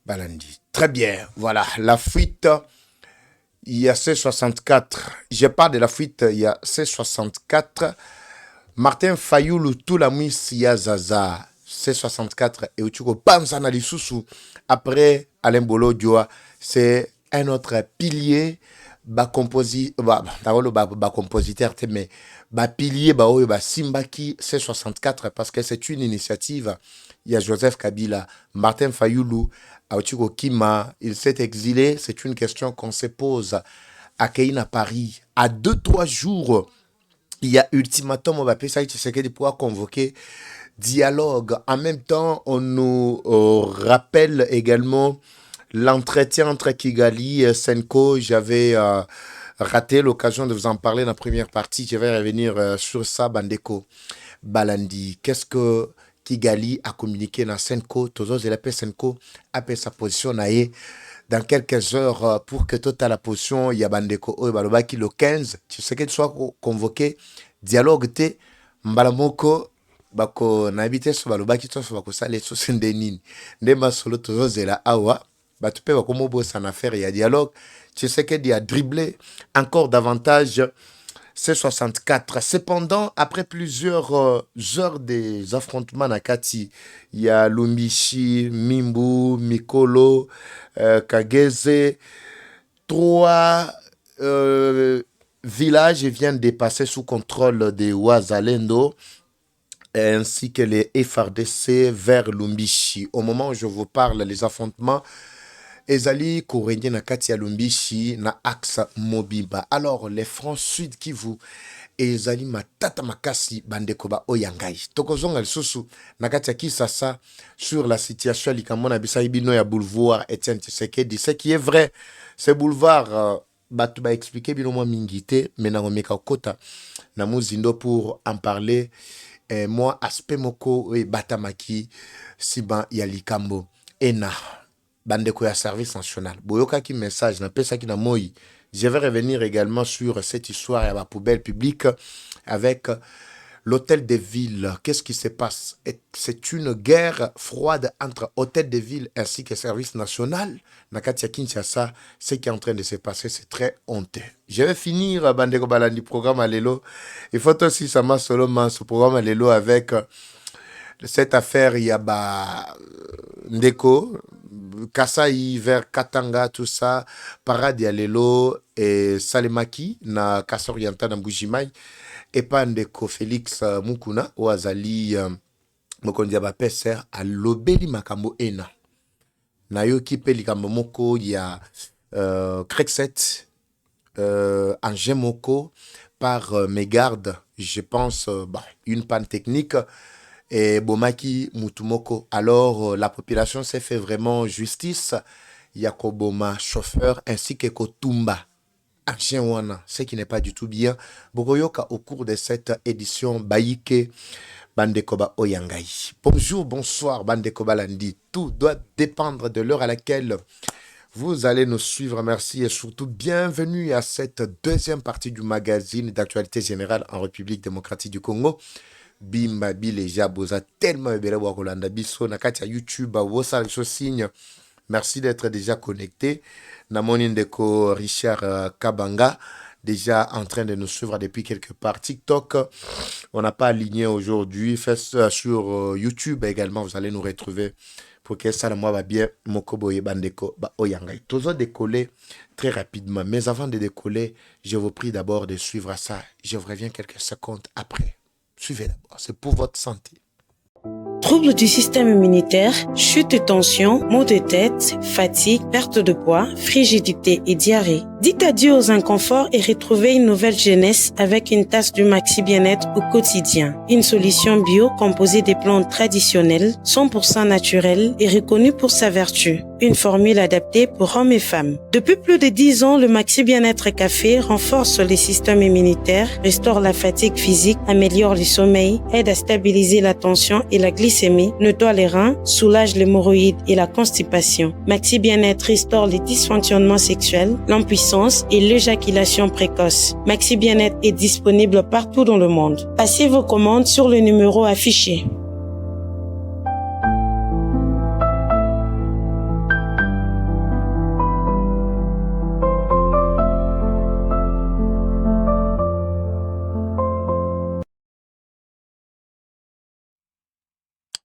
Balandi. Très bien. Voilà. La fuite, il y a C64. Je parle de la fuite, il y a C64. Martin Fayoulou, tout la mousse, il y a Zaza. C64 et Uchiko Panzana Lisusu. Après Alain Bolo Dioa, c'est un autre pilier. Compositeur, mais pilier, Simbaki C64 parce que c'est une initiative. Il y a Joseph Kabila, Martin Fayoulou, Aochiko Kima, il s'est exilé. C'est une question qu'on se pose à Keïna Paris. À 2-3 jours, il y a ultimatum, on va pouvoir convoquer dialogue. En même temps, on nous rappelle également l'entretien entre Kigali et Senko. J'avais raté l'occasion de vous en parler dans la première partie. Je vais revenir sur ça, Bandeko Balandi. Qu'est-ce que Kigali a communiqué dans Senko? Tozo Zelape Senko a fait sa position dans quelques heures pour que toute la position, il y a Bandeko Balobaki le 15. Tu sais qu'il soit convoqué dialogue te Mbalamoko. Bako nabite so balobaki to so bako sale so sendenini ndema solo tozo zela awa batu pe bako mobo san affaire ya dialogue. Tu sais qu'il y a dribblé encore davantage C64. Cependant, après plusieurs heures des affrontements Nakati, il y a Lumbishi, Mimbu, Mikolo, Kageze, 3 villages viennent de passer sous contrôle des Ouazalendo ainsi que les FRDC vers Lumbishi. Au moment où je vous parle, les affrontements Ezali Kourenye na kati ya Lumbishi na axe Mobimba. Alors, les fronts sud Kivu Ezali matata makasi bandekoba oyangai. Tokozonga lisusu na kati ya Kisasa sur la situation likamona bisa ibino ya boulevard Etienne Tshisekedi. Ce qui est vrai, ce boulevard batu ba expliquer bino mwa mingité mais na ngomeka kota na muzindo pour en parler. Moi aspect moko et batamaki siban ya likambo ena bandeko ya service national boyoka ki message na pesa ki na moi. Je vais revenir également sur cette histoire à la poubelle publique avec l'hôtel de ville. Qu'est-ce qui se passe? C'est une guerre froide entre hôtel de ville ainsi que service national. Nakati ya Kinshasa, ce qui est en train de se passer, c'est très honteux. Je vais finir bandeko balandi programme Alelo. Il faut aussi ça m'a seulement ce programme Alelo avec cette affaire il y a Ndeko Kasai vers Katanga, tout ça, Parade Alelo et Salemaki na Kasa Oriental na Mbujimai et pas Ndeko Félix Mukuna ou Azali Mokondia Bapeser à Lobeli Makambo Ena. Nayoki Pelikambo Moko, il y a Krexet, Angemoko par mégarde, je pense, une panne technique. Et Bomaki Mutumoko. Alors, la population s'est fait vraiment justice. Yakoboma, chauffeur, ainsi que Kotumba, ancien Wana, ce qui n'est pas du tout bien. Bogoyoka, au cours de cette édition, Baïke, Bandekoba Oyangai. Bonjour, bonsoir, Bandekoba Landi. Tout doit dépendre de l'heure à laquelle vous allez nous suivre. Merci et surtout bienvenue à cette deuxième partie du magazine d'actualité générale en République démocratique du Congo. Bimba Bileja Boza tellement ebele wa kolanda biso na kati ya YouTube wosa so signe. Merci d'être déjà connecté. Namoni ndeko Richard Kabanga déjà en train de nous suivre depuis quelque part. TikTok, on n'a pas aligné aujourd'hui. Fait sur YouTube également, vous allez nous retrouver pour que ça moi va bien Mokobo et Bandeko ba Oyangai. Toujours décoller très rapidement. Mais avant de décoller, je vous prie d'abord de suivre ça. Je vous reviens quelques secondes après. Suivez d'abord, c'est pour votre santé. Troubles du système immunitaire, chute de tension, maux de tête, fatigue, perte de poids, frigidité et diarrhée. Dites adieu aux inconforts et retrouvez une nouvelle jeunesse avec une tasse du Maxi Bien-être au quotidien. Une solution bio composée des plantes traditionnelles, 100% naturelles et reconnue pour sa vertu. Une formule adaptée pour hommes et femmes. Depuis plus de 10 ans, le Maxi Bien-être Café renforce le système immunitaire, restaure la fatigue physique, améliore le sommeil, aide à stabiliser la tension et la glycémie, nettoie les reins, soulage l'hémorroïde et la constipation. Maxi Bien-être restaure les dysfonctionnements sexuels, l'impuissance et l'éjaculation précoce. Maxi Bien-être est disponible partout dans le monde. Passez vos commandes sur le numéro affiché.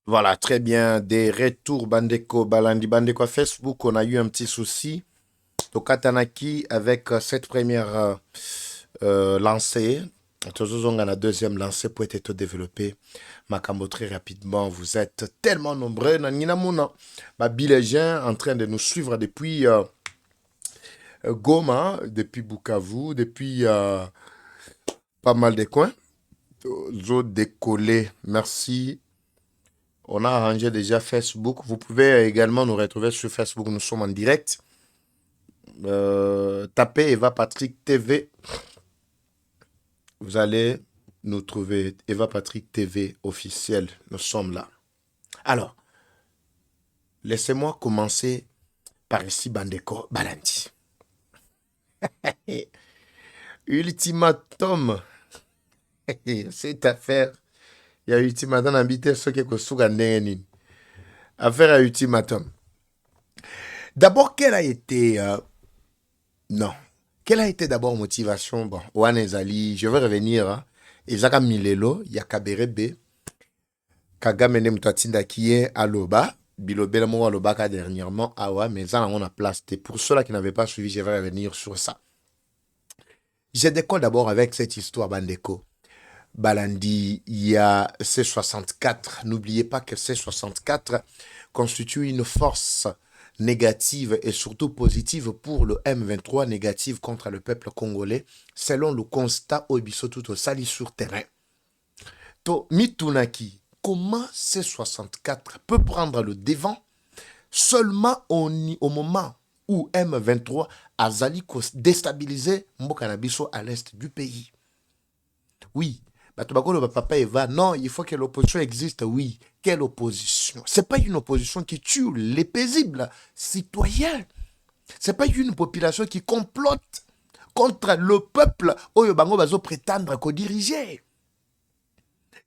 Voilà, très bien. Des retours Bandeko, Balandi Bandeko à Facebook. On a eu un petit souci. Tokatanaki avec cette première lancée. Toujours on a la deuxième lancée pour être développée. Makambo très rapidement. Vous êtes tellement nombreux. Nanina Mouna. Babilégien en train de nous suivre depuis Goma, depuis Bukavu, depuis pas mal de coins. Zo décollé. Merci. On a arrangé déjà Facebook. Vous pouvez également nous retrouver sur Facebook. Nous sommes en direct. Tapez Eva Patrick TV. Vous allez nous trouver. Eva Patrick TV officiel. Nous sommes là. Alors, laissez-moi commencer par ici, Bandeko Balandi. Ultimatum. Cette affaire. Il y a ultimatum habité ce qui est Kosuga Nengeni. Affaire à ultimatum. D'abord, quelle a été. Non. Quelle a été d'abord motivation? Bon, Oane Ezali, je vais revenir. Hein. Ezaka Milelo, Yakaberebe, Kagamene Mutatinda qui est à Loba, Bilobela Mo Alobaka dernièrement, Awa, mais ça, on a place. Pour ceux-là qui n'avaient pas suivi, je vais revenir sur ça. Je décolle d'abord avec cette histoire, Bandeko. Balandi, il y a C64. N'oubliez pas que C64 constitue une force négative et surtout positive pour le M23, négative contre le peuple congolais, selon le constat Obiso tout au sali sur terrain. To Mitunaki, comment C64 peut prendre le devant seulement au moment où M23 a zali déstabilisé Mbokanabiso à l'est du pays? Oui. Papa Eva, non, il faut que l'opposition existe, oui. Quelle opposition? C'est pas une opposition qui tue les paisibles citoyens. C'est pas une population qui complote contre le peuple où Yobango Bazo prétendre qu'on dirigeait.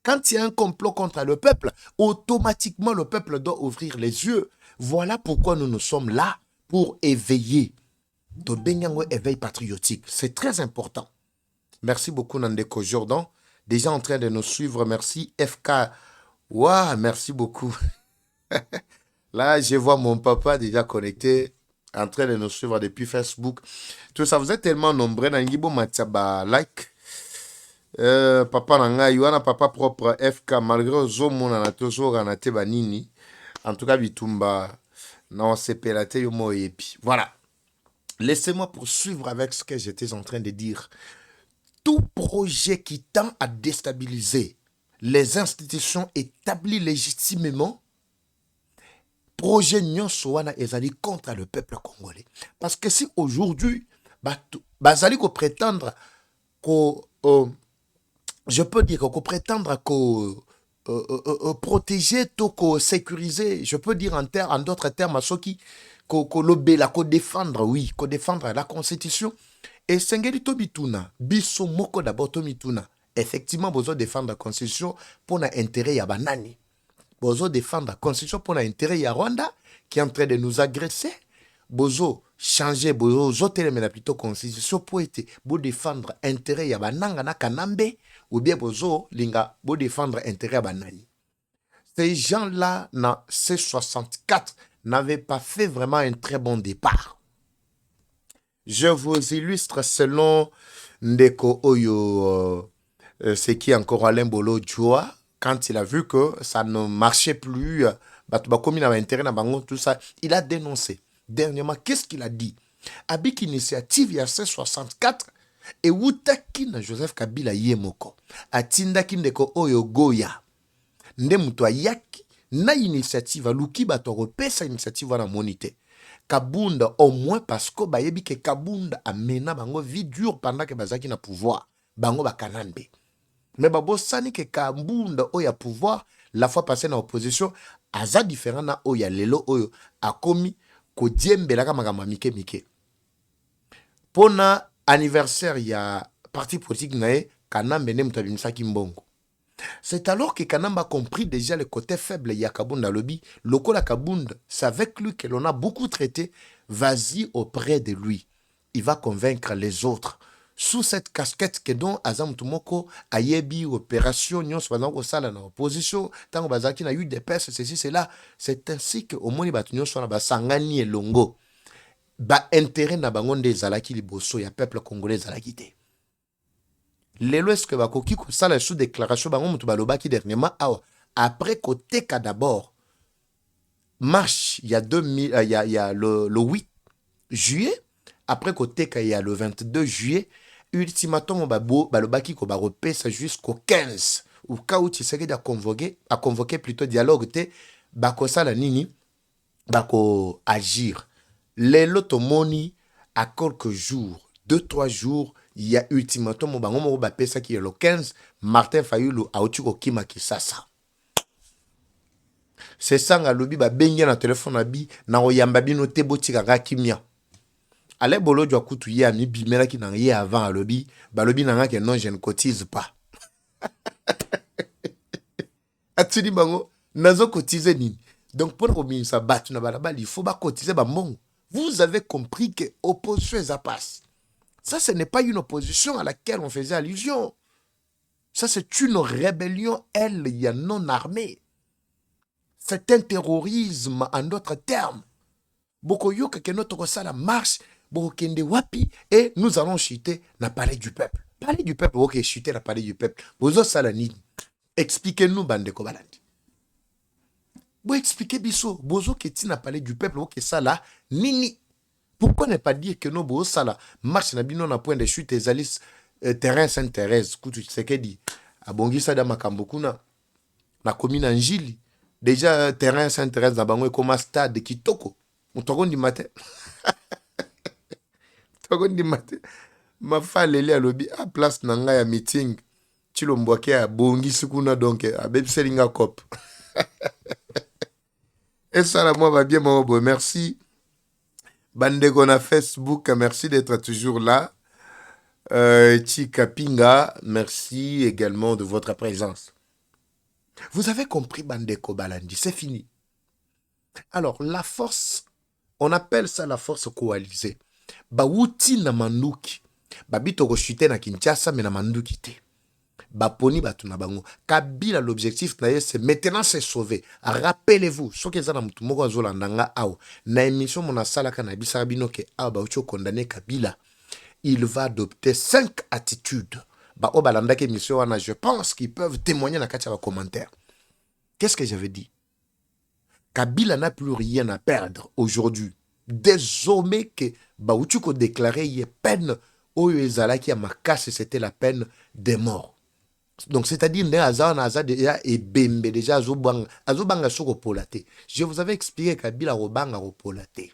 Quand il y a un complot contre le peuple, automatiquement le peuple doit ouvrir les yeux. Voilà pourquoi nous sommes là, pour éveiller. Tobenyango éveil patriotique. C'est très important. Merci beaucoup Nandeko Jordan. Déjà en train de nous suivre, merci FK. Waouh, merci beaucoup. Là, je vois mon papa déjà connecté, en train de nous suivre depuis Facebook. Tout ça, vous êtes tellement nombreux. Nangibo Matiaba, like. Papa Nanga, Yoana, papa propre FK, malgré Zomo, on a toujours en Banini. En tout cas, Bitumba, non, c'est pelate, yomo et puis. Voilà. Laissez-moi poursuivre avec ce que j'étais en train de dire. Tout projet qui tend à déstabiliser les institutions établies légitimement, projet Nyonsoana ezali contre le peuple congolais. Parce que si aujourd'hui, bazali ko prétendre je peux dire qu'on prétendre protéger, tout sécuriser, je peux dire en d'autres termes, à ceux qui défendre, oui, défendre la constitution. Et Sengeli Tobituna, Biso Moko d'abord Tomituna. Effectivement, vous défendre la constitution pour l'intérêt ya banani. Vous défendre la constitution pour l'intérêt ya Rwanda qui est en train de nous agresser. Vous changer, vous télémena plutôt constitution pour être, vous défendre l'intérêt ya bananga na kanambe ou bien vous défendre l'intérêt ya banani. Ces gens-là, dans C64, n'avaient pas fait vraiment un très bon départ. Je vous illustre selon Ndeko Oyo, ce qui est encore Alain Bolo Djoua, quand il a vu que ça ne marchait plus, tout ça, il a dénoncé. Dernièrement, qu'est-ce qu'il a dit? Avec initiative, il y a C64, et Wutakin Joseph Kabila Yemoko, Atindaki Ndeko Oyo Goya, Ndemutwa Yaki, na initiative, Luki Batoro, pesa initiative à la monité. Kabunda, au moins parce que bayebi ke Kabunda amena bango vie dure pendant que bazaki na pouvoir. Bango bakanambe. Mais babo sani ke Kabunda oya pouvoir, la fois passée na opposition, aza différent na oya lelo oyo akomi ko diembela ka magama mike mike. Pona anniversaire ya parti politique nae kanambe ne mutabimisaki mbongo. C'est alors que Kanamba a compris déjà le côté faible de Kabunda Lobby. Lokola Kabunda, c'est avec lui que l'on a beaucoup traité. Vas-y auprès de lui. Il va convaincre les autres. sous cette casquette que donc Azam Tumoko ayebi opération nyons pendant ko sala na opposition tango bazaki na UDPS ceci cela c'est ainsi que au moins bat nyons na basangani elongo ba intérêt na bango nde ezalaki liboso ya peuple congolais ezalaki te lelo est-ce que bakoki ko sala sous déclaration bango mutu balobaki dernièrement awa après côté ka d'abord marche il y a 2000 il y a le 8 juillet après côté ka il y a le 22 juillet ultimatum balobaki ko ba repesa jusqu'au 15 ou cas où Tshisekedi a convoqué plutôt dialogue te bakosala nini bako agir lelo tomoni à quelques jours 2-3 jours il y a ultimatum bango mo ba pesa ki le 15 Martin Fayulu auti ko kima Kisasa c'est ça nga lobi ba bengi na téléphone na bi na oyamba bino te botika ga kimia ale bolo jwa kutu ye ami bimela ki na ye avant alobi balobi na nga que non je ne cotise pas atini bango nazo cotiser nini donc pour remis ça battu na balabali il faut ba cotiser ba mbongo. Vous avez compris que opposition ça passe. Ça ce n'est pas une opposition à laquelle on faisait allusion. Ça c'est une rébellion elle y a non armée. C'est un terrorisme en d'autres termes. Bokoyo que notre sala marche Bokende wapi et nous allons chuter na palais du peuple. Palais du peuple, ok, chuter na palais du peuple. Bozo salani. Expliquez-nous bande ko balandi. Bo expliquez biso, bozo keti na palais du peuple, ok ça là nini. Pourquoi ne pas dire que nos bozo sala marche na bino na point de chute des alices terrain Sainte-Thérèse, kutu Tshisekedi. Abongisa da makambokuna na commune Njili. Déjà terrain Sainte-Thérèse na bango comme stade kitoko. Mutokondi matin. Ma falele à lobby à place nanga ya meeting chilomboke a bongi sikuna donc a bebselinga cop et ça la moi va bien mon beau merci bandeko na Facebook merci d'être toujours là Chika Pinga merci également de votre présence. Vous avez compris bandeko balandi, c'est fini. Alors la force, on appelle ça la force coalisée. Bawuti na manduki babito ko chuter na Kinshasa mais na manduki te baponi batu na bango Kabila l'objectif na ye c'est maintenant se sauver. Rappelez-vous ce que zana mutu moko azolandanga aw na émission mona sala kana bisara bino ke aw ba ucho condamner Kabila il va adopter 5 attitudes ba o balanda ke émission wana je pense qu'ils peuvent témoigner na kati ya commentaire. Qu'est-ce que j'avais dit? Kabila n'a plus rien à perdre aujourd'hui. Désormais que Baoutuko déclaré y est peine au Ezalaki à Makasi, c'était la peine des morts. Donc c'est-à-dire déjà et bembe déjà azobanga soko polate. Je vous avais expliqué Kabila robanga polate.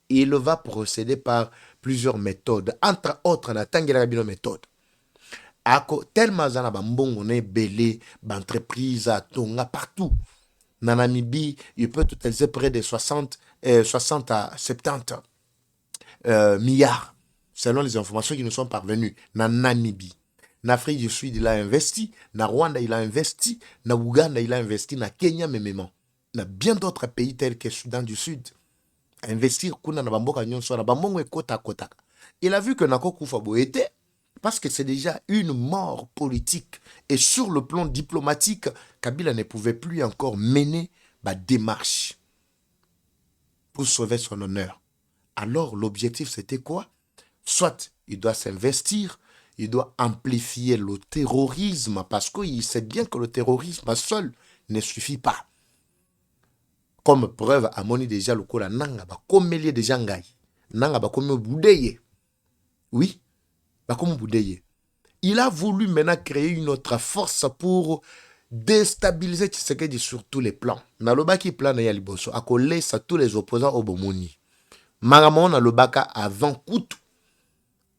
Il va procéder par plusieurs méthodes, entre autres la tangela bino méthode. Ako tellement zana bambongo ne belé, entreprise à Tonga partout. Na Namibie, il peut totaliser près de 60 à 70 milliards, selon les informations qui nous sont parvenues. Na Namibie. En Afrique du Sud, il a investi. Na Rwanda, il a investi. Na Ouganda, il a investi. Na Kenya, même. Na bien d'autres pays tels que Soudan du Sud. Investir, kuna na bamboka nyonso, na bambongo e kota kota. Il a vu que Nako Kufa était parce que c'est déjà une mort politique. Et sur le plan diplomatique, Kabila ne pouvait plus encore mener ma démarche pour sauver son honneur. Alors, l'objectif, c'était quoi? Soit il doit s'investir, il doit amplifier le terrorisme, parce qu'il sait bien que le terrorisme seul ne suffit pas. Comme preuve, à moni déjà le kola nanga ba komelie déjà ngai. Nanga ba komelie boudeye. Oui. Il a voulu maintenant créer une autre force pour déstabiliser Tshisekedi sur tous les plans. Nalobaki plan na yaliboso akole sa tous les opposants au bomoni. Maramon nalobaka avant kutu.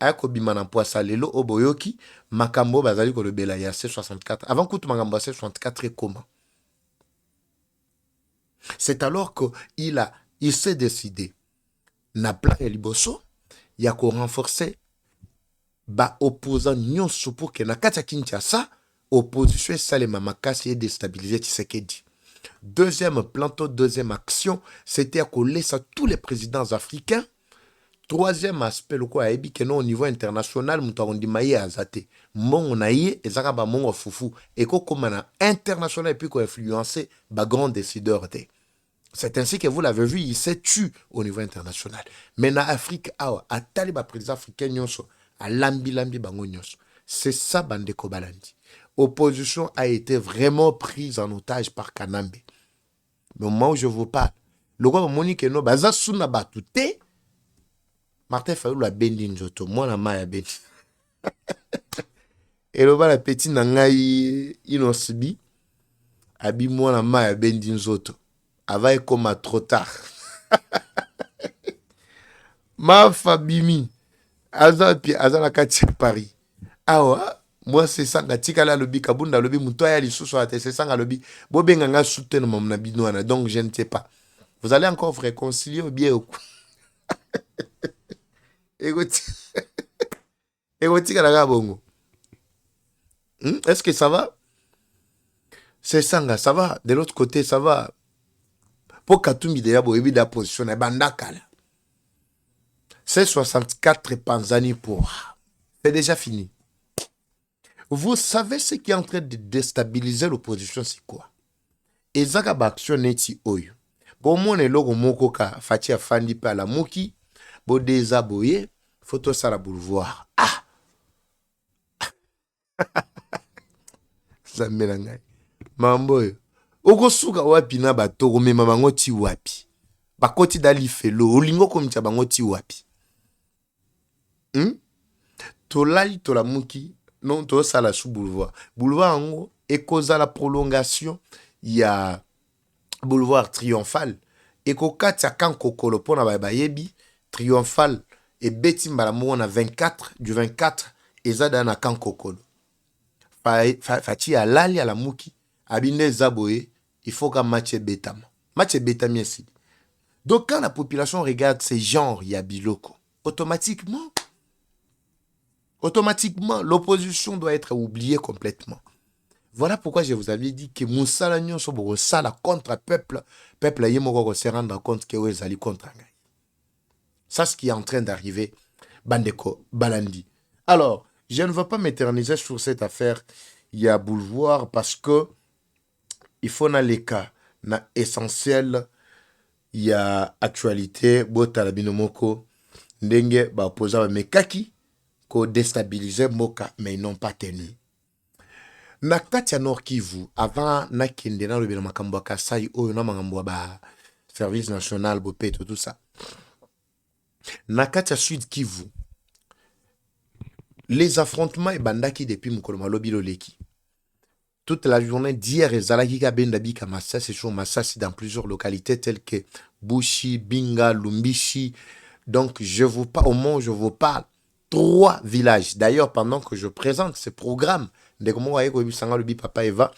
Ayako bimana poisa lelo oboyoki makambo bazali ko lebela ya C64. Avant kutu makambo C64 et comment? C'est alors que il s'est décidé na plan yaliboso yako renforcer ba opposant nyonso pour que na kati ya Kinshasa opposition salema makasi et déstabiliser Tshisekedi. Deuxième planton, deuxième action, c'était à coller ça tous les présidents africains, Troisième aspect, le quoi, que non au niveau international, nous avons dit maïe azate. Mon naïe, et ça va mon foufou. Et comme international, et puis qu'on influencer, bah, grand décideur. C'est ainsi que vous l'avez vu, il s'est tué au niveau international. Mais en Afrique, à Taliba, président africain, à lambi bango nyonso. C'est ça, Bandeko Balandi. Opposition a été vraiment prise en otage par Kanambe. Mais au moment où je vous parle, le roi Monique no baza suna batute. Martin Fayulu a bendi njoto, moi la maya bendi. Et le bas la petite nangai inosibi, abi moi la maya bendi njoto. Ava comme trop tard. Ma Fabimi, aza la kati Paris. Awa, moi c'est ça, gatika la lobi, kabunda lobi, moutoya li sous c'est ça, lobi. Bobenga nga soutenu mon abinoana, donc je ne sais pas. Vous allez encore vous réconcilier ou bien ou bongo. Est-ce que ça va? C'est ça, ça va. De l'autre côté, ça va. Pour Katumbi déjà, boyebi da position, bandakala. C'est 64 panzani pour. C'est déjà fini. Vous savez ce qui est en train de déstabiliser l'opposition, c'est quoi? Ezaka baction neti oyo. Bon, mon logo moko ka fati afandi pa la moki. Bo désabouye, photo ça la boulevard. Ah! Ça me mamboyo. Oko suka wapi na batoko me mamango ti wapi. Bakoti dali felo, olingo komita bango ti wapi. Tolali tolamuki, non to sala sous boulevard. Boulevard ango, ekoza la prolongation, il y a boulevard triomphal. Eko katia kankokolo pona bayebi, triomphal et beti mbalamu na 24, du 24, ezada na kankokolo. Fati a lali à la muki, abine zaboye, il faut qu'un match betama. Match betama ici. Donc quand la population regarde ces genres, il y a biloko. Automatiquement, l'opposition doit être oubliée complètement. Voilà pourquoi je vous avais dit que Moussala Nyon Soboro Sala contre peuple, peuple Yemoko se rendre compte que vous allez contre Angaï. Ça, ce qui est en train d'arriver, Bandeko Balandi. Alors, je ne veux pas m'éterniser sur cette affaire. Il y a boulevard parce que il faut dans les cas na essentiel. Il y a actualité. Bota la binomoko ndenge ba opposa mais kaki ko déstabiliser moka mais ils n'ont pas tenu. Na katia Nord Kivu avant na kende na lobela makambo ka sai oyo na makambo ba service national bopeto tout ça. Na katia Sud Kivu les affrontements et bandaki depuis Mkoloma lobilo leki. Toute la journée d'hier et Zalaki Bendabi Kamassas et sur Massas dans plusieurs localités telles que Bushi, Binga, Lumbishi. Donc je vous parle au moment où je vous parle 3 villages. D'ailleurs pendant que je présente ce programme de comment voyez que le Papa Eva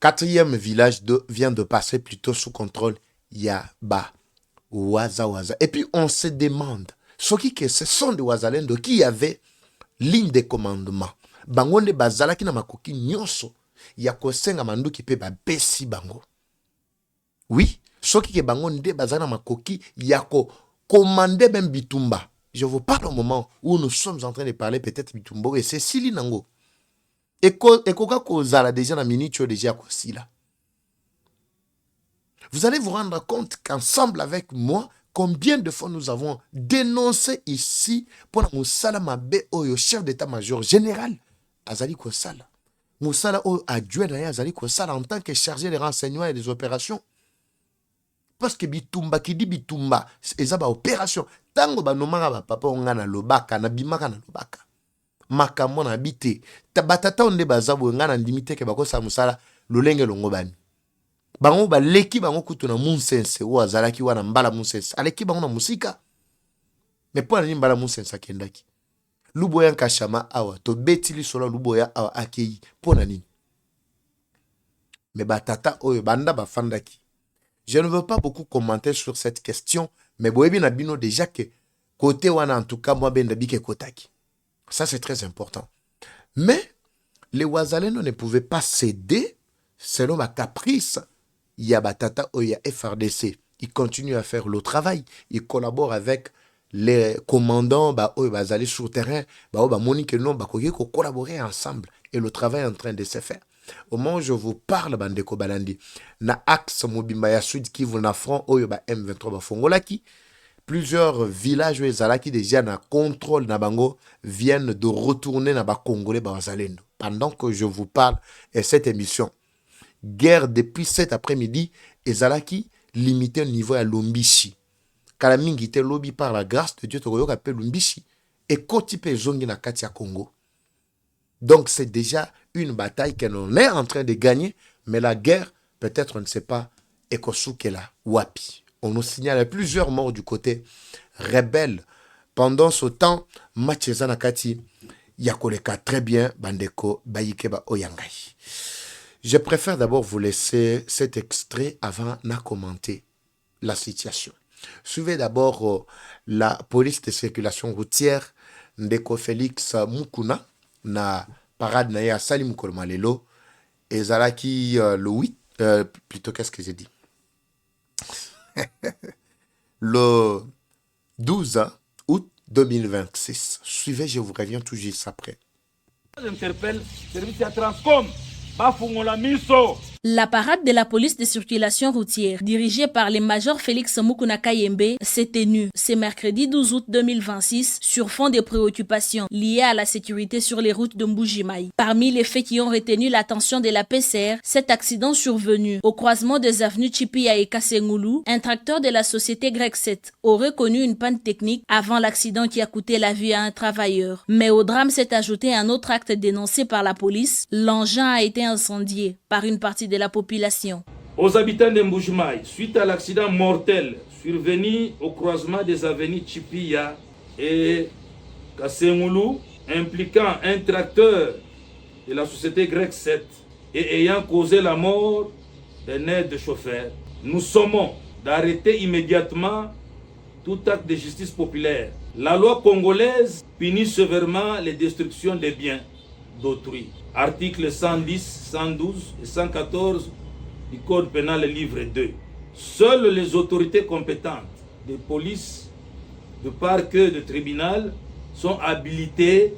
4e village vient de passer plutôt sous contrôle Yaba Waza. Et puis on se demande ce sont des Wazalendo qui avaient ligne de commandement. Bangonde bazalaki na makoki nyonso ya kosenga manduki pe ba besi bango. Oui, soki ke bangonde bazana makoki ya ko commander même Bitumba. Je vous parle au moment où nous sommes en train de parler peut-être Bitumbo et c'est Sili Nango. Et koka kozala déjà na minute déjà kosila. Vous allez vous rendre compte qu'ensemble avec moi, combien de fois nous avons dénoncé ici pour Moussala Mabe Oyo, chef d'état-major général, Azali Kosala. Moussala Oyo, adjoint Azali Kosala en tant que chargé des renseignements et des opérations. Parce que Bitumba, qui dit Bitumba, c'est une opération. Tango ba nomanga ba papa ongana lobaka, na bimaka na lobaka. Makambo na bité. Tabatata onde bazabo ngana ndimite ke bako sa Moussala lolenge longobani. Bango ba leki bango kutu na munsense ou azalaki wana mbala munsense aleki bango na musika mais pour nani mbala munsense akendaki luboya nkashama awa to betili solo luboya awa akei pour nani mais batata oyo banda bafandaki. Je ne veux pas beaucoup commenter sur cette question mais boyebi na bino déjà que côté wana en tout cas moi benda bike kotaki. Ça c'est très important. Mais les Wazalendo ne pouvaient pas céder selon ma caprice. Yabatata Oya FRDC. Il continue à faire le travail. Il collabore avec les commandants aller sur le terrain Monique non collaborer ensemble et le travail est en train de se faire. Au moment où je vous parle bandeko balandi na axe mobimba ya Sud Kivu na front M23 bafongolaki plusieurs villages ezalaki déjà na contrôle na bango viennent de retourner na ba congolais bazalendo. Pendant que je vous parle et cette émission guerre depuis cet après-midi ezalaki limité au niveau à Lumbishi. Kalamingi te lobby par la grâce de Dieu tokoyoka pe Lumbishi et kotipe zongi na kati ya Congo. Donc c'est déjà une bataille que l'on est en train de gagner, mais la guerre, peut-être on ne sait pas, Ekosukela, Wapi. On nous signale plusieurs morts du côté rebelle. Pendant ce temps, Macheza Nakati, Yakoleka très bien, Bandeko, Bayikeba Oyangai. Je préfère d'abord vous laisser cet extrait avant de commenter la situation. Suivez d'abord la police de circulation routière, Ndeko Félix Mukuna, na parade na ya Salim Kolmalelo, et Zalaki le 8, plutôt qu'est-ce que j'ai dit le 12 août 2026. Suivez, je vous reviens tout juste après. J'interpelle le service à Transcom. Bafungola miso. La parade de la police de circulation routière, dirigée par le major Félix Mukuna Kayembe, s'est tenue ce mercredi 12 août 2026 sur fond de préoccupations liées à la sécurité sur les routes de Mbujimayi. Parmi les faits qui ont retenu l'attention de la PCR, cet accident survenu au croisement des avenues Chipia et Kasengulu, un tracteur de la société Grec 7 aurait connu une panne technique avant l'accident qui a coûté la vie à un travailleur. Mais au drame s'est ajouté un autre acte dénoncé par la police. L'engin a été incendié par une partie de la population. Aux habitants de Mbujimayi, suite à l'accident mortel survenu au croisement des avenues Chipia et Kasengulu, impliquant un tracteur de la société Grec 7 et ayant causé la mort d'un aide-chauffeur, nous sommons d'arrêter immédiatement tout acte de justice populaire. La loi congolaise punit sévèrement les destructions des biens d'autrui. Articles 110, 112 et 114 du Code pénal livre 2. Seules les autorités compétentes de police, de parquet, de tribunal sont habilitées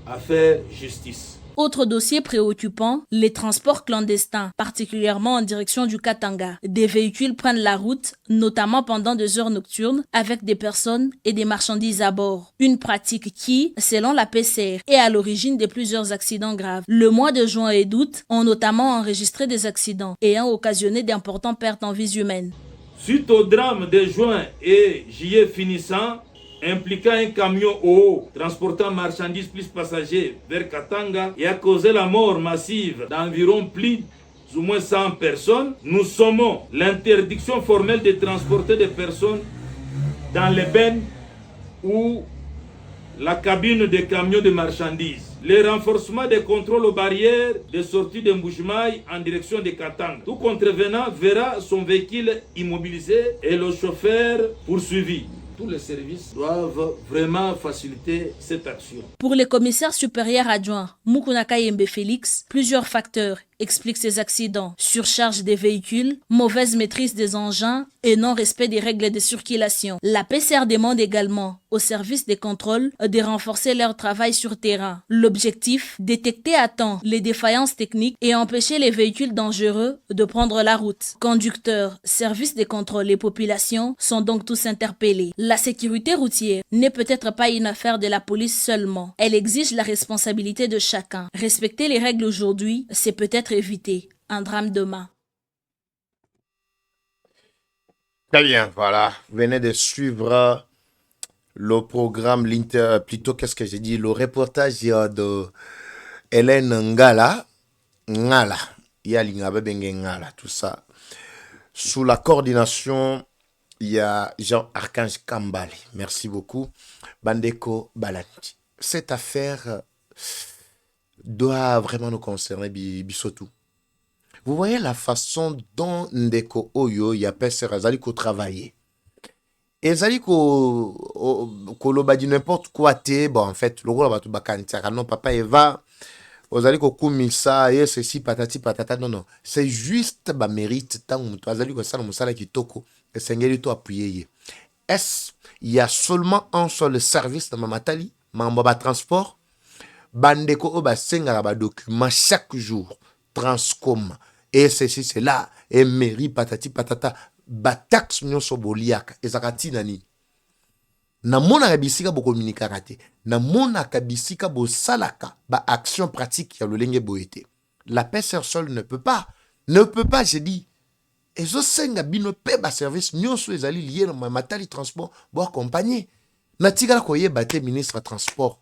à faire justice. Autre dossier préoccupant, les transports clandestins, particulièrement en direction du Katanga. Des véhicules prennent la route, notamment pendant des heures nocturnes, avec des personnes et des marchandises à bord. Une pratique qui, selon la PCR, est à l'origine de plusieurs accidents graves. Le mois de juin et d'août ont notamment enregistré des accidents ayant occasionné d'importantes pertes en vies humaines. Suite au drame de juin et juillet finissant, impliquant un camion haut transportant marchandises plus passagers vers Katanga et a causé la mort massive d'environ plus ou moins 100 personnes, nous sommons l'interdiction formelle de transporter des personnes dans les bennes ou la cabine des camions de marchandises. Le renforcement des contrôles aux barrières de sortie de Mbujimayi en direction de Katanga. Tout contrevenant verra son véhicule immobilisé et le chauffeur poursuivi. Tous les services doivent vraiment faciliter cette action. Pour le commissaire supérieur adjoint Mukuna Kayembe Félix, plusieurs facteurs expliquent ces accidents. Surcharge des véhicules, mauvaise maîtrise des engins et non-respect des règles de circulation. La PCR demande également aux services de contrôle de renforcer leur travail sur terrain. L'objectif, détecter à temps les défaillances techniques et empêcher les véhicules dangereux de prendre la route. Conducteurs, services de contrôle et population sont donc tous interpellés. La sécurité routière n'est peut-être pas une affaire de la police seulement. Elle exige la responsabilité de chacun. Respecter les règles aujourd'hui, c'est peut-être éviter un drame demain. Très bien, voilà. Vous venez de suivre le programme, plutôt qu'est-ce que j'ai dit, le reportage de Hélène Ngala, Ngala, tout ça. Sous la coordination, il y a Jean-Archange Kambale. Merci beaucoup. Bandeko Balandi. Cette affaire doit vraiment nous concerner, Bissotou. Vous voyez la façon dont Ndeko Oyo y a pensé Razali ko travailler. Et Zali ko loba di n'importe quoi te, bon en fait, le rôle va tout bakantia, non papa Eva, Ozali ko kumisa, et ceci patati patata, non non, c'est juste ba mérite tant Azali ko sala musala kitoko, et sengeli to appuyer. Est-ce il y a seulement un seul service dans Mamatali, Mamba Transport. Bandeko oba senga ba document chaque jour. Transcom. Et ceci, c'est là. Et mairie, patati patata. Ba taxe nyonso boliaka. Ezakati nani. Na mona kabisika bo communiquer te. Na mona kabisika bo salaka. Ba action pratique ya lolenge boete. La PCR seule ne peut pas. Ne peut pas, j'ai dit. Et zo senga bino pe ba service nyonso ezali lié na Matali transport bo accompagner. Na tigala koye bate ministre transport.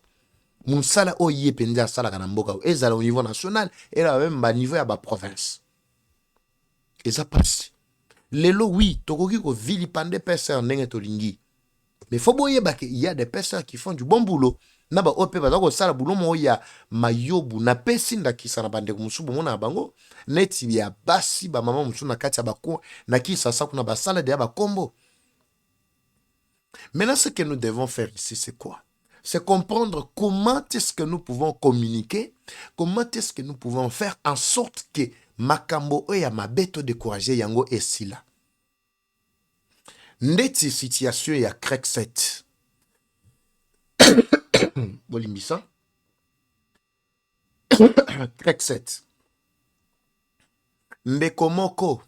Moussala oye pendia sala kanamboka. Ezala au niveau national et là même ba niveau ya ba province. Et ça passe. Lelo oui, tokoki ko vilipande PCR ndenge tolingi. Mais faut boye ba il y a des personnes qui font du bon boulot. Na ba ope ba ko sala boulot mo ya mayobu na pesi ndakisa na bande musubu mona bango neti ya basi ba mama musu na kati ya bako na kisa sa kuna ba sala de ba kombo. Maintenant ce que nous devons faire ici c'est quoi? C'est comprendre comment est-ce que nous pouvons communiquer, comment est-ce que nous pouvons faire en sorte que makambo oya mabeto décourager yango esila. Ndeti situation ya Crec 7. Bolimbisa. Crec 7. Mbekomoko,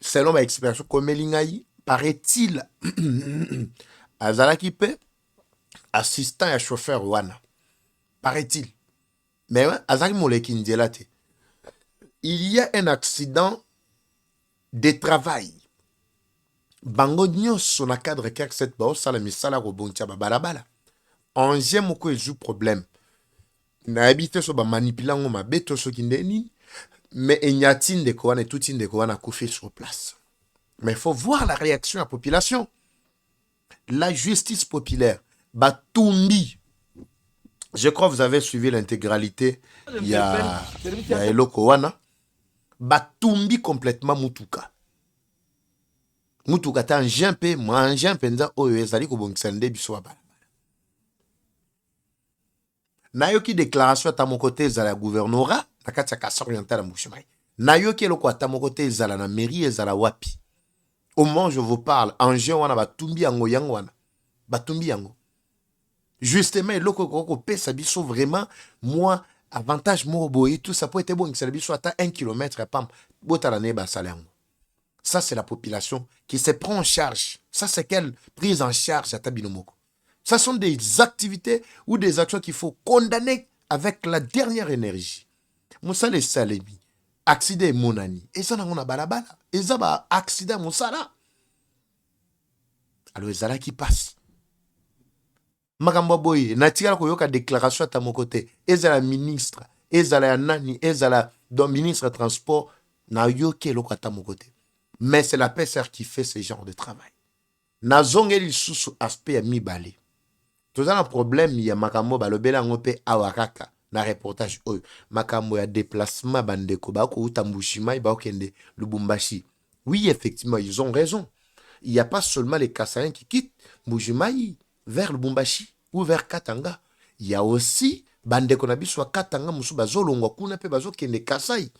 selon ma expérience, komelingai, paraît-il, azalaki pe, assistant à chauffeur wana. Paraît-il. Mais azalaki moleki ndielate. Il y a un accident de travail. Bango nyonso na cadre Crec 7 bao sala misala ko bontia ba balabala. Anje moko ezu problème. Na habité so ba manipulango mabeto so kindeni. Mais il y a de quoi, tout de quoi on a couché sur place. Mais il faut voir la réaction de la population. La justice populaire, Batumbi. Je crois que vous avez suivi l'intégralité. Il y a Eloko Wana. Batumbi complètement Mutuka. Mutuka ta un jempe, moi un jempe nda oyo ezali ko bongsende biso ba. Nayoki déclaration à mon côté za la gouvernorat. Nakati ya Kasa Oriental à Mbushimai. Nayoki eloko ata mon côté ezala na mairie ezala wapi. Au moment où je vous parle, Angers wana batumbi yango yango wana. Batumbi yango. Justement, eloko koko pesa biso vraiment moi avantage mo boye tout ça peut être bon que ça biso ata 1 km pam botala ne ba salango. Ça c'est la population qui se prend en charge. Ça c'est quelle prise en charge à Tabinomoko. Ça sont des activités ou des actions qu'il faut condamner avec la dernière énergie. Moussale Salemi, accident monani. Et ça, on a balabala. Et ça, bah, accident moussala. Alors, ils là qui passe. Makambo boy, natika ko yoka déclaration à mon côté. Ezala ministre, ezala nani, ezala donc ministre transport, na yoke loko à mon côté. Mais c'est la PCR qui fait ce genre de travail. Na zongeli sous aspect à mi balé. Tout ça un problème, il y a makambo balobela ngope awakaka. Na reportage oyo makambo ya déplacement bandeko ba ko utambushima ba okende Lubumbashi. Oui, effectivement, ils ont raison. Il n'y a pas seulement les Kassaïens qui quittent Mbujimayi vers Lubumbashi ou vers Katanga. Il y a aussi bandeko na biso Katanga musu bazolongwa kuna pe bazokende Kasai.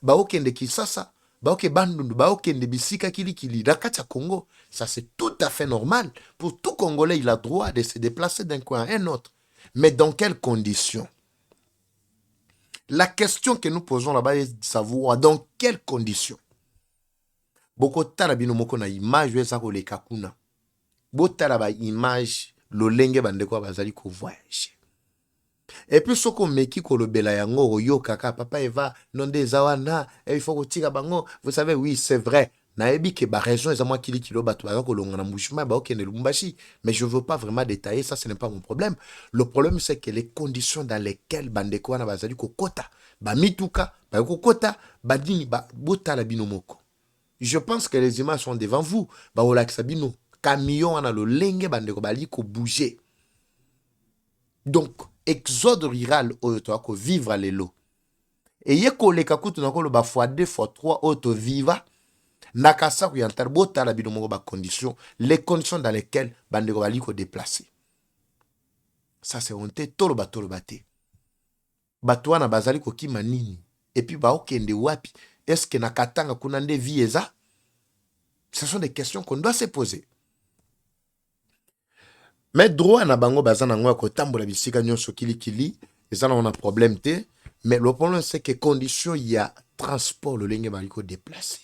Ba okende Kisasa, ba okende Bandundu, ba okende Bisika Kilikili, la Katia Congo. Ça c'est tout à fait normal. Pour tout Congolais, il a droit de se déplacer d'un coin à un autre. Mais dans quelles conditions? La question que nous posons là-bas est de savoir dans quelles conditions. Boko talabino moko na image weza ko le kakuna. Bo talaba image lo lenge bandeko bazali ko voyage. Et puis soko meki ko lobela yango oyo kaka papa eva nonde zawana il faut ko tika bango. Vous savez oui, c'est vrai. Na ebi ke ba raison eza moi kili kilo bato ba ko longa na mbushima ba okende Lubumbashi, mais je veux pas vraiment détailler ça, ce n'est pas mon problème. Le problème c'est que les conditions dans lesquelles bandeko wana bazali ko kota ba mituka ba ko kota ba dini ba botala binomoko. Je pense que les images sont devant vous. Ba olakisa bino camion wana lo lenge bandeko bali ko bouger. Donc exode rural oyo to ko vivre lelo. Et yeko le kakutu na ko lo ba fois 2 fois 3 auto viva. Nakasa Oriental bota la binomoko ba conditions, les conditions dans lesquelles bandeko bali ko déplacer. Ça c'est honte tolo bate. Bato wana bazali ko kima nini? Et puis ba okende wapi? Est-ce que nakatanga kuna nde vieza? Ce sont des questions qu'on doit se poser. mais droit na bango baza nango ya kotambola bisika nyonso kilikili eza na on problème te, mais le problème c'est que condition ya transport lolenge bali ko déplacer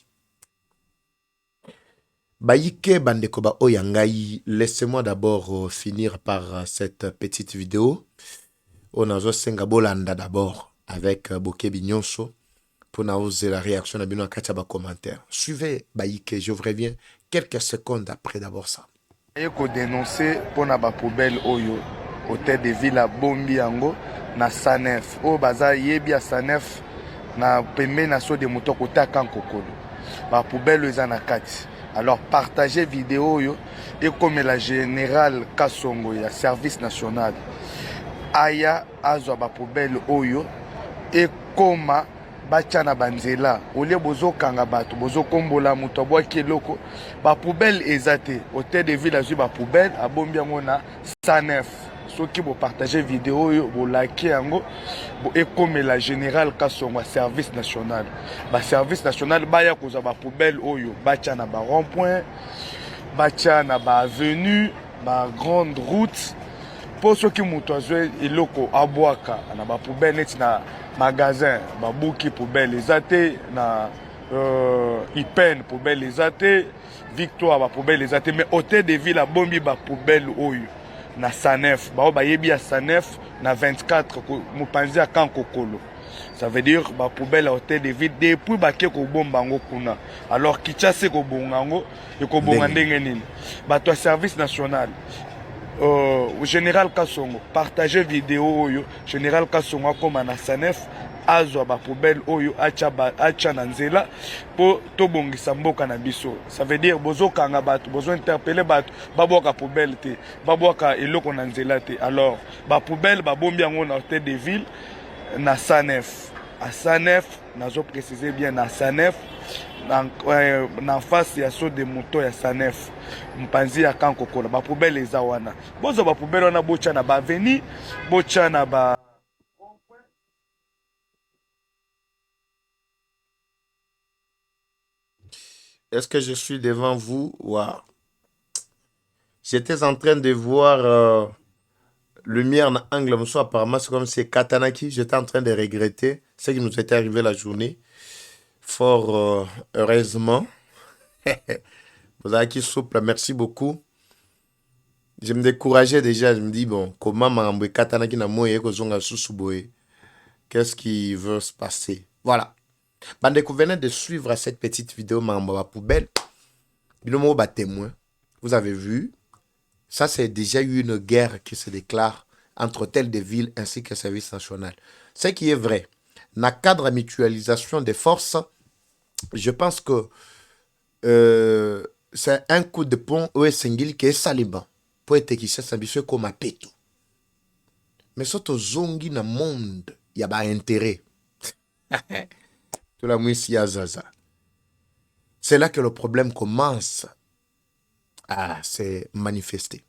Baïke bandeko ba oyangai. Laissez-moi d'abord finir par cette petite vidéo. On a senga bolanda d'abord avec Bokebi Nyonso pour nous oser la réaction de Bino Kachaba commentaire. Suivez Baïke, je vous reviens quelques secondes après d'abord ça. Il faut dénoncer pour na ba poubelle oyo hôtel de ville à Bombi yango na Sanef. O baza yebi à Sanef na pembe na so de moto kota kankokolo. Ba poubelle eza na kati. Alors partagez vidéo yo et comme la générale Kasongo ya service national aya azwa ba poubelle oyo et koma bachana banzela ole bozo kanga bato bozo kombola muto bwa keloko ba poubelle ezate hôtel de ville azwi ba poubelle abombi yango na Sanef. Soki bo partager vidéo yo bo like yango bo ekome la général Kasongo service national. Ba service national baya koza ba poubelle oyo bacha na ba rond point, bacha na ba avenue, ba grande route. Po soki muto azwe eloko abwaka na ba poubelle net na magasin, ba buki poubelle ezate na Ipen poubelle ezate, Victoire ba poubelle ezate, mais hôtel de ville a bombi ba poubelle oyo na Sanef, ba yebi à Sanef na 24 mupanzi à Kankokolo. Ça veut dire ba poubelle hôtel de ville depuis ba ke ko bomba ngo kuna. Alors kichase ko bongango e ko bonga ndenge nini. Ba to service national au général Kasongo partager vidéo oyo général Kasongo comme na Sanef azwa ba poubelle oyo acha na nzela po tobongisa mboka na biso. Ça veut dire bozo kanga bato bozo interpeller bato baboka poubelle te baboka eloko na nzela te. Alors ba poubelle ba bombi yango na hôtel de ville na Sanef. À Sanef nazo préciser bien na Sanef na face ya so de moto ya Sanef mpanzi ya Kankokolo ba poubelle eza wana bozo ba poubelle wana bocha na ba avenue bocha na ba. Est-ce que je suis devant vous? Wow. J'étais en train de voir lumière en angle, soit apparemment c'est comme c'est Katanaki. J'étais en train de regretter ce qui nous était arrivé la journée. Fort heureusement. Vous avez qui souple, merci beaucoup. Je me décourageais déjà, je me dis bon, comment m'embrouiller Katanaki na moye kozonga susuboye. Qu'est-ce qui veut se passer? Voilà. Bande, vous venez de suivre cette petite vidéo Mamba Poubelle. Bilomo ba témoin. Vous avez vu, ça c'est déjà eu une guerre qui se déclare entre telles des villes ainsi que le service national. Ce qui est vrai, dans le cadre de mutualisation des forces, je pense que c'est un coup de pont où est qui est saliban pour être qui s'habille comme un péto. Mais surtout zongi dans le monde, il y a pas intérêt. C'est là que le problème commence à se manifester.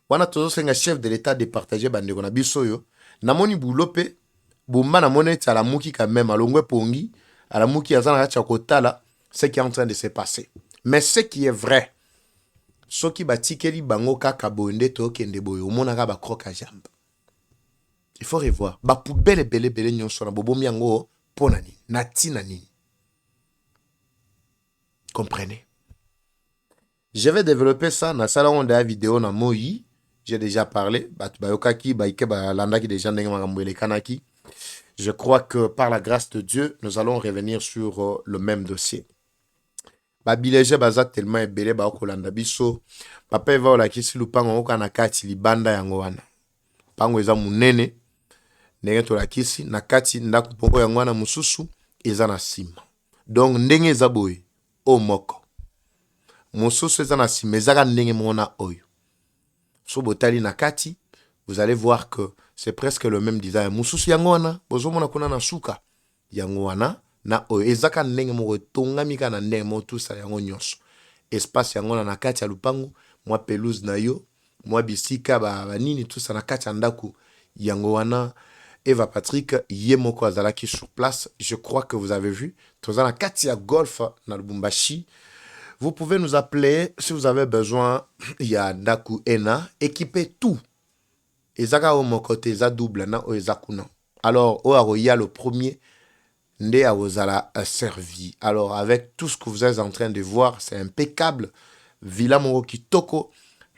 On a toujours un chef de l'État de partager bandeko na biso yo. Namoni boulope, bumba namoni la muki quand même, alongwe pongi, la muki azana chakotala, ce qui est en train de se passer. Mais ce qui est vrai, ce qui batikeli bango kaka bonde to kende boyo, monaka ba kroka jambe. Il faut revoir. Ba poubelle bele nyonso na bobomi yango ponani, nati nani. Comprenez? Je vais développer ça dans la salon de la vidéo na Moyi. J'ai déjà parlé. Je crois que par la grâce de Dieu, nous allons revenir sur le même dossier. Babileje baza tellement ebele ba okolanda biso. Papa eva ola kisi lupango okana kati libanda yango wana. Pango eza munene. Ndenge to la kisi na kati ndako pongo yango wana mususu eza na sima. Donc ndenge eza boye o moko. Mususu eza na sima ezaka ndenge mona oyo. So botali na kati, vous allez voir que c'est presque le même design. Mususu yango wana bozo mona kuna na suka. Yango wana na oyo ezaka ndenge moko tongamika na ndenge mo tout ça yango nyonso. Espace yango na kati ya lupango, mwa pelouse na yo, mwa bisika ba nini tout ça na kati ya ndako yango wana. Eva Patrick yemoko azalaki sur place. Je crois que vous avez vu. Tozana kati ya golf na Lubumbashi. Vous pouvez nous appeler si vous avez besoin. Il y a Naku Ena, équipez tout. Ezaka au mon côté, za double na o ezakuna. Alors, il y a le premier, Nde a ozala servi. Alors, avec tout ce que vous êtes en train de voir, c'est impeccable. Villa Moro Kitoko,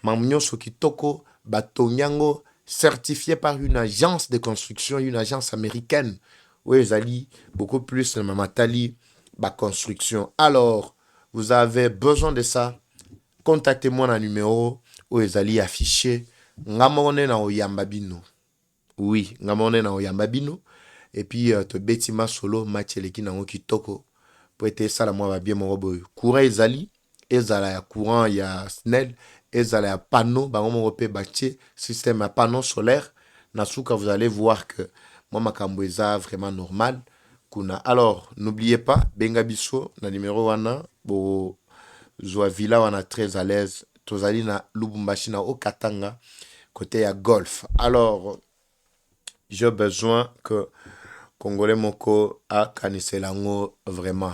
Mamnyoso Kitoko, Batonyango, certifié par une agence de construction, une agence américaine. Oui, Zali, beaucoup plus le Mamatali, construction. Alors, vous avez besoin de ça, contactez-moi dans le numéro où Zali affiché. Ngamone na oyambabino. Oui, ngamone na oyambabino. Et puis, te betima solo, matcheleki na kitoko. Pour être ça, la moi va bien mon robot. Courant Zali, ezala ya courant, il y a SNEL, ezala ya panneau, mon repé bâti, système à panneau solaire. Nasuka, vous allez voir que moi, ma camboueza vraiment normal. Alors, n'oubliez pas, Bengabiso, na numéro 1, bo Zoa Villa, on a très à l'aise. Tozali na Lubumbashi na Okatanga, côté à golf. Alors, j'ai besoin que Congolais Moko a Kaniselango vraiment.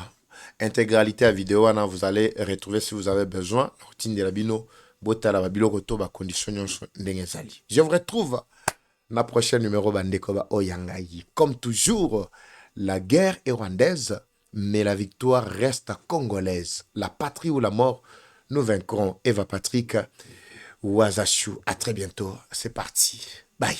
Intégralité à vidéo, vous allez retrouver si vous avez besoin. Routine de la bino, botala babilo koto ba condition ndengezali. Je vous retrouve na prochaine numéro Bandekoba Oyangayi. Comme toujours, la guerre est rwandaise, mais la victoire reste congolaise. La patrie ou la mort, nous vaincrons. Eva Patrick Ouazachou. À très bientôt. C'est parti. Bye.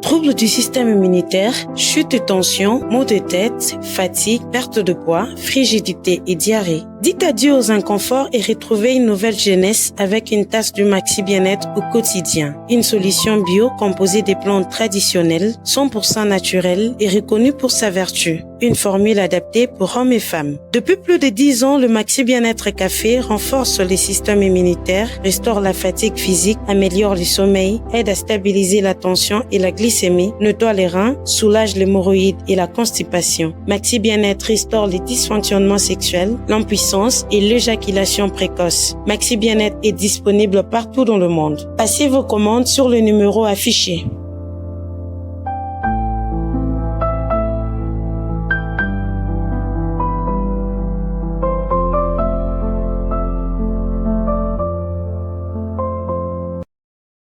Troubles du système immunitaire, chute de tension, maux de tête, fatigue, perte de poids, frigidité et diarrhée. Dites adieu aux inconforts et retrouvez une nouvelle jeunesse avec une tasse du Maxi Bien-être au quotidien. Une solution bio composée des plantes traditionnelles, 100% naturelles et reconnue pour sa vertu. Une formule adaptée pour hommes et femmes. Depuis plus de 10 ans, le Maxi Bien-être Café renforce les systèmes immunitaires, restaure la fatigue physique, améliore le sommeil, aide à stabiliser la tension et la glycémie, nettoie les reins, soulage l'hémorroïde et la constipation. Maxi Bien-être restaure les dysfonctionnements sexuels, l'impuissance et l'éjaculation précoce. Maxi Bien-être est disponible partout dans le monde. Passez vos commandes sur le numéro affiché.